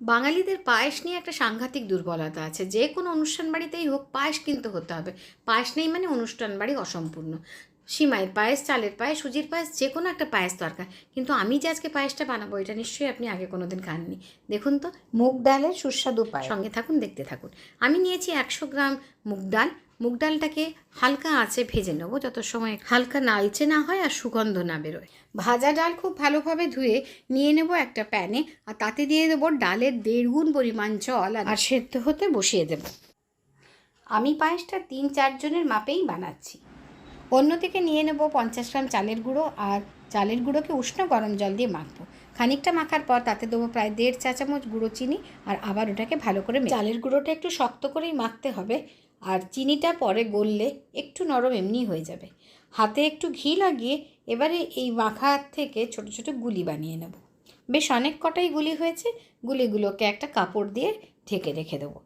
বাঙালিদের পায়েস নিয়ে একটা সাংঘাতিক দুর্বলতা আছে। যে কোনো অনুষ্ঠান বাড়িতেই হোক পায়েস কিন্তু হতে হবে। পায়েস নেই মানে অনুষ্ঠান বাড়ি অসম্পূর্ণ। সিমাইয়ের পায়েস, চালের পায়েস, সুজির পায়েস, যে কোনো একটা পায়েস দরকার। কিন্তু আমি যে আজকে পায়েসটা বানাবো এটা নিশ্চয়ই আপনি আগে কোনো দিন খাননি। দেখুন তো, মুগ ডালের সুস্বাদু পায়েস। সঙ্গে থাকুন, দেখতে থাকুন। আমি নিয়েছি 100 গ্রাম মুগ ডাল। মুগ ডালটাকে হালকা আঁচে ভেজে নেবো, যত সময় হালকা নালচে না হয় আর সুগন্ধ না বেরোয়। ভাজা ডাল খুব ভালোভাবে ধুয়ে নিয়ে নেব একটা প্যানে, আর তাতে দিয়ে দেবো ডালের 1.5 গুণ পরিমাণ জল, আর সেদ্ধ হতে বসিয়ে দেব। আমি পায়েসটা 3-4 জনের মাপেই বানাচ্ছি। অন্যদিকে নিয়ে নেব 50 গ্রাম চালের গুঁড়ো, আর চালের গুঁড়োকে উষ্ণ গরম জল দিয়ে মাখবো। খানিকটা মাখার পর তাতে দেবো প্রায় 1.5 চা চামচ গুঁড়ো চিনি, আর আবার ওটাকে ভালো করে চালের গুঁড়োটা একটু শক্ত করেই মাখতে হবে, আর চিনিটা পরে গললে একটু নরম এমনি হয়ে যাবে। হাতে একটু ঘি লাগিয়ে এবারে এই মাখা থেকে ছোট ছোট গুলি বানিয়ে নেব। বেশ অনেক কটাই গুলি হয়েছে। গুলিগুলোকে একটা কাপড় দিয়ে ঢেকে রেখে দেবো।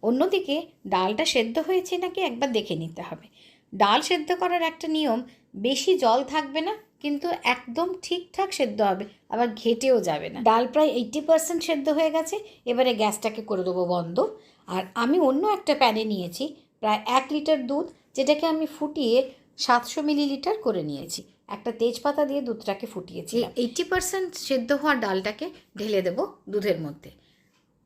অন্যদিকে ডালটা সেদ্ধ হয়েছে নাকি একবার দেখে নিতে হবে। ডাল সেদ্ধ করার একটা নিয়ম, বেশি জল থাকবে না, কিন্তু একদম ঠিকঠাক সেদ্ধ হবে, আবার ঘেটেও যাবে না। ডাল প্রায় 80% সেদ্ধ হয়ে গেছে। এবারে গ্যাসটাকে করে দেবো বন্ধ। আর আমি অন্য একটা প্যানে নিয়েছি প্রায় 1 লিটার দুধ, যেটাকে আমি ফুটিয়ে 700 মিলিলিটার করে নিয়েছি। একটা তেজপাতা দিয়ে দুধটাকে ফুটিয়েছি। 80% সেদ্ধ হওয়া ডালটাকে ঢেলে দেবো দুধের মধ্যে।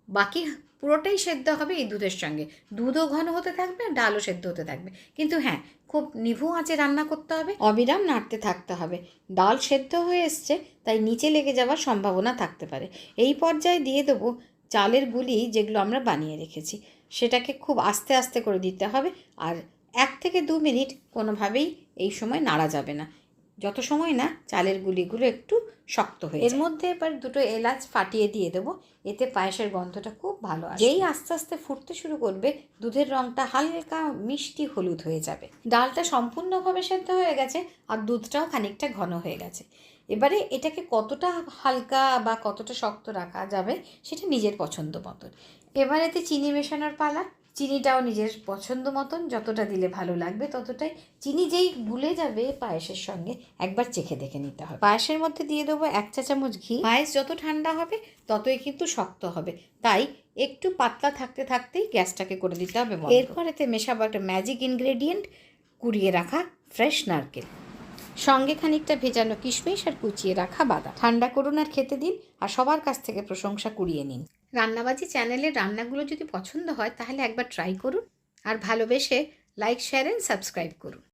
বাকি পুরোটাই সেদ্ধ হবে এই দুধের সঙ্গে। দুধও ঘন হতে থাকবে, ডালও সেদ্ধ হতে থাকবে। কিন্তু হ্যাঁ, খুব নিভু আঁচে রান্না করতে হবে, অবিরাম নাড়তে থাকতে হবে। ডাল সেদ্ধ হয়ে এসছে, তাই নিচে লেগে যাওয়ার সম্ভাবনা থাকতে পারে। এই পর্যায়ে দিয়ে দেবো চালের গুলি, যেগুলো আমরা বানিয়ে রেখেছি। সেটাকে খুব আস্তে আস্তে করে দিতে হবে, আর 1 থেকে 2 মিনিট কোনোভাবেই এই সময় নাড়া যাবে না, যত সময় না চালের গুলিগুলো একটু শক্ত হয়ে যায়। এর মধ্যে এবার 2টো এলাচ ফাটিয়ে দিয়ে দেবো, এতে পায়েসের গন্ধটা খুব ভালো আসবে। যেই আস্তে আস্তে ফুটতে শুরু করবে, দুধের রঙটা হালকা মিষ্টি হলুদ হয়ে যাবে। ডালটা সম্পূর্ণভাবে সেদ্ধ হয়ে গেছে, আর দুধটাও খানিকটা ঘন হয়ে গেছে। এবারে এটাকে কতটা হালকা বা কতটা শক্ত রাখা যাবে সেটা নিজের পছন্দ মতন। এবার এতে চিনি মেশানোর পালা। চিনিটাও নিজের পছন্দ মতন, যতটা দিলে ভালো লাগবে ততটাই। চিনি যেই গুলে যাবে পায়েসের সঙ্গে, একবার চেখে দেখে নিতে হবে। পায়েসের মধ্যে দিয়ে দেবো 1 চা চামচ ঘি। পায়েস যত ঠান্ডা হবে ততই কিন্তু শক্ত হবে, তাই একটু পাতলা থাকতে থাকতেই গ্যাসটাকে করে দিতে হবে। এরপর এতে মেশাবো একটা ম্যাজিক ইনগ্রেডিয়েন্ট, কুড়িয়ে রাখা ফ্রেশ নারকেল, সঙ্গে খানিকটা ভেজানো কিশমিশ আর কুচিয়ে রাখা বাদাম। ঠান্ডা করুন আর খেতে দিন, আর সবার কাছ থেকে প্রশংসা কুড়িয়ে নিন। রান্নাবাজি চ্যানেলের রান্নাগুলো যদি পছন্দ হয় তাহলে একবার ট্রাই করুন, আর ভালোবেসে লাইক, শেয়ার অ্যান্ড সাবস্ক্রাইব করুন।